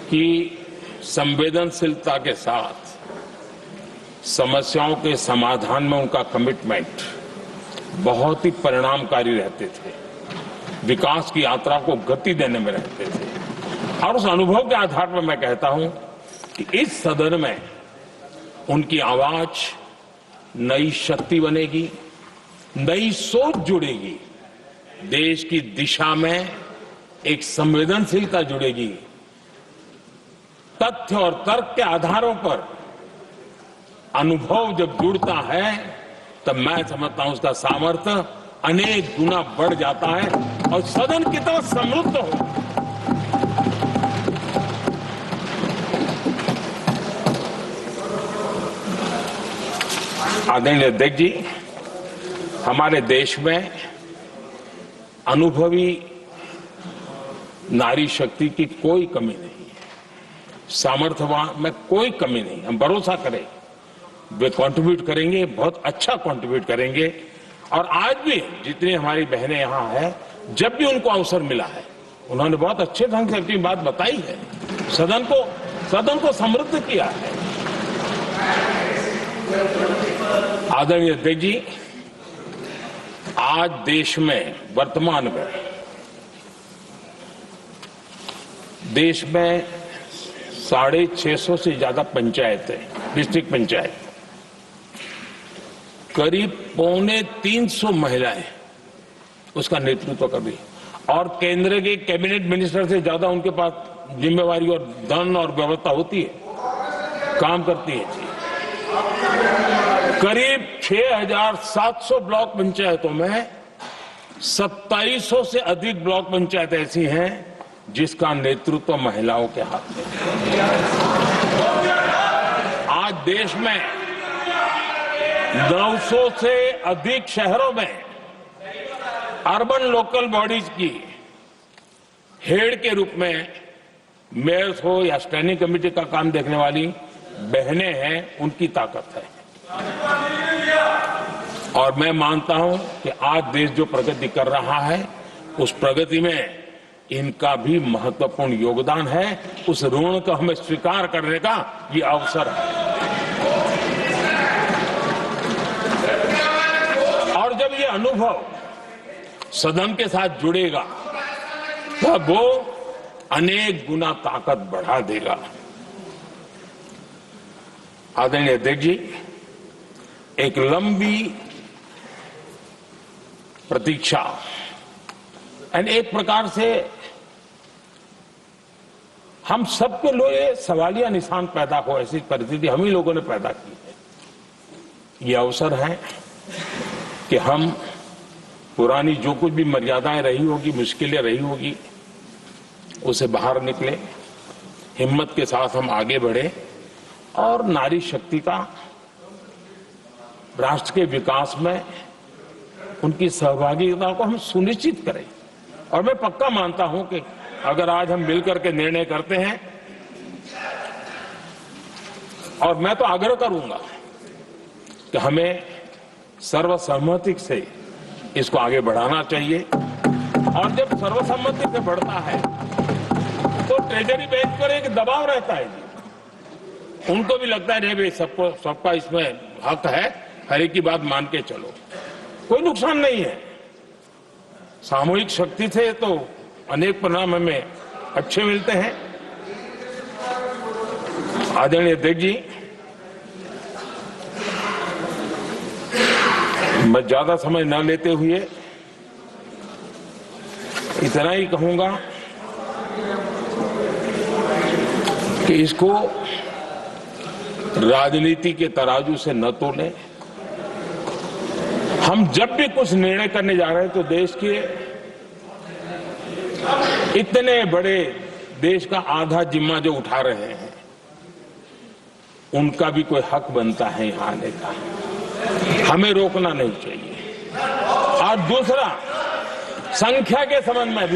कि संवेदनशीलता के साथ समस्याओं के समाधान में उनका कमिटमेंट बहुत ही परिणामकारी रहते थे, विकास की यात्रा को गति देने में रहते थे। और उस अनुभव के आधार पर मैं कहता हूं कि इस सदन में उनकी आवाज नई शक्ति बनेगी, नई सोच जुड़ेगी, देश की दिशा में एक संवेदनशीलता जुड़ेगी। तथ्य और तर्क के आधारों पर अनुभव जब जुड़ता है तब मैं समझता हूं उसका सामर्थ्य अनेक गुना बढ़ जाता है और सदन कितना समृद्ध हो। आदरणीय अध्यक्ष जी, हमारे देश में अनुभवी नारी शक्ति की कोई कमी नहीं है, सामर्थ्यवान में कोई कमी नहीं। हम भरोसा करें वे कंट्रीब्यूट करेंगे, बहुत अच्छा कंट्रीब्यूट करेंगे। और आज भी जितनी हमारी बहनें यहां हैं, जब भी उनको अवसर मिला है उन्होंने बहुत अच्छे ढंग से अपनी बात बताई है, सदन को समृद्ध किया है। आदरणीय अध्यक्ष जी, आज देश में वर्तमान में देश में 650 से ज्यादा पंचायतें, डिस्ट्रिक्ट पंचायत, करीब 250 महिलाएं उसका नेतृत्व कर रही, और केंद्र के कैबिनेट मिनिस्टर से ज्यादा उनके पास जिम्मेवारी और धन और व्यवस्था होती है, काम करती है जी। करीब 6700 ब्लॉक पंचायतों में 2700 से अधिक ब्लॉक पंचायत ऐसी हैं जिसका नेतृत्व महिलाओं के हाथ में है। आज देश में 900 से अधिक शहरों में अर्बन लोकल बॉडीज की हेड के रूप में मेयर्स हो या स्टैंडिंग कमेटी का काम देखने वाली बहनें हैं, उनकी ताकत है। और मैं मानता हूं कि आज देश जो प्रगति कर रहा है उस प्रगति में इनका भी महत्वपूर्ण योगदान है। उस ऋण को हमें स्वीकार करने का ये अवसर है। और जब ये अनुभव सदन के साथ जुड़ेगा तब वो अनेक गुना ताकत बढ़ा देगा। आदरणीय अध्यक्ष जी, एक लंबी प्रतीक्षा एंड एक प्रकार से हम सबके लिए सवालिया निशान पैदा हो, ऐसी परिस्थिति हम ही लोगों ने पैदा की है। ये अवसर है कि हम पुरानी जो कुछ भी मर्यादाएं रही होगी, मुश्किलें रही होगी, उसे बाहर निकले, हिम्मत के साथ हम आगे बढ़े और नारी शक्ति का राष्ट्र के विकास में उनकी सहभागिता को हम सुनिश्चित करें। और मैं पक्का मानता हूं कि अगर आज हम मिलकर के निर्णय करते हैं, और मैं तो आग्रह करूंगा कि हमें सर्वसम्मति से इसको आगे बढ़ाना चाहिए। और जब सर्वसम्मति से बढ़ता है तो ट्रेजरी बेंच पर एक दबाव रहता है, उनको भी लगता है नहीं भाई सबका इसमें हक है, हर एक की बात मान के चलो, कोई नुकसान नहीं है। सामूहिक शक्ति से तो अनेक परिणाम हमें अच्छे मिलते हैं। आदरणीय अध्यक्ष जी, मैं ज्यादा समय न लेते हुए इतना ही कहूंगा कि इसको राजनीति के तराजू से न तोलें। हम जब भी कुछ निर्णय करने जा रहे हैं तो देश के इतने बड़े देश का आधा जिम्मा जो उठा रहे हैं उनका भी कोई हक बनता है यहां आने का, हमें रोकना नहीं चाहिए। और दूसरा, संख्या के संबंध में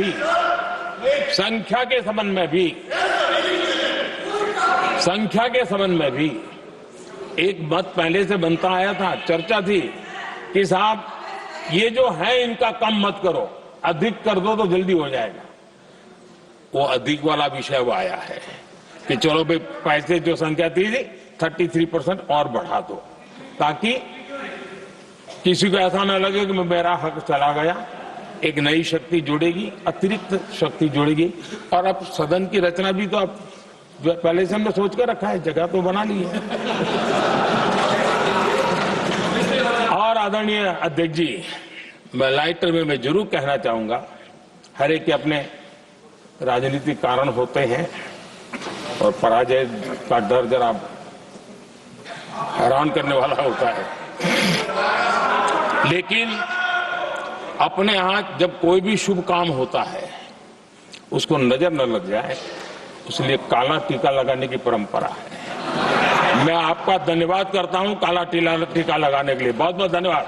भी एक मत पहले से बनता आया था, चर्चा थी कि साहब ये जो है इनका कम मत करो, अधिक कर दो तो जल्दी हो जाएगा। वो अधिक वाला विषय वो आया है। कि चलो भाई पैसे जो संख्या थी 33% और बढ़ा दो, ताकि किसी को ऐसा न लगे कि मेरा हक चला गया। एक नई शक्ति जुड़ेगी, अतिरिक्त शक्ति जुड़ेगी। और अब सदन की रचना भी तो अब पहले से हमने सोच कर रखा है, जगह तो बना ली है। और आदरणीय अध्यक्ष जी, मैं लाइटर में मैं जरूर कहना चाहूंगा, हर एक के अपने राजनीतिक कारण होते हैं और पराजय का डर जरा हैरान करने वाला होता है, लेकिन अपने यहां जब कोई भी शुभ काम होता है उसको नजर न लग जाए, इसलिए काला टीका लगाने की परंपरा है। मैं आपका धन्यवाद करता हूं काला टीका लगाने के लिए। बहुत बहुत धन्यवाद।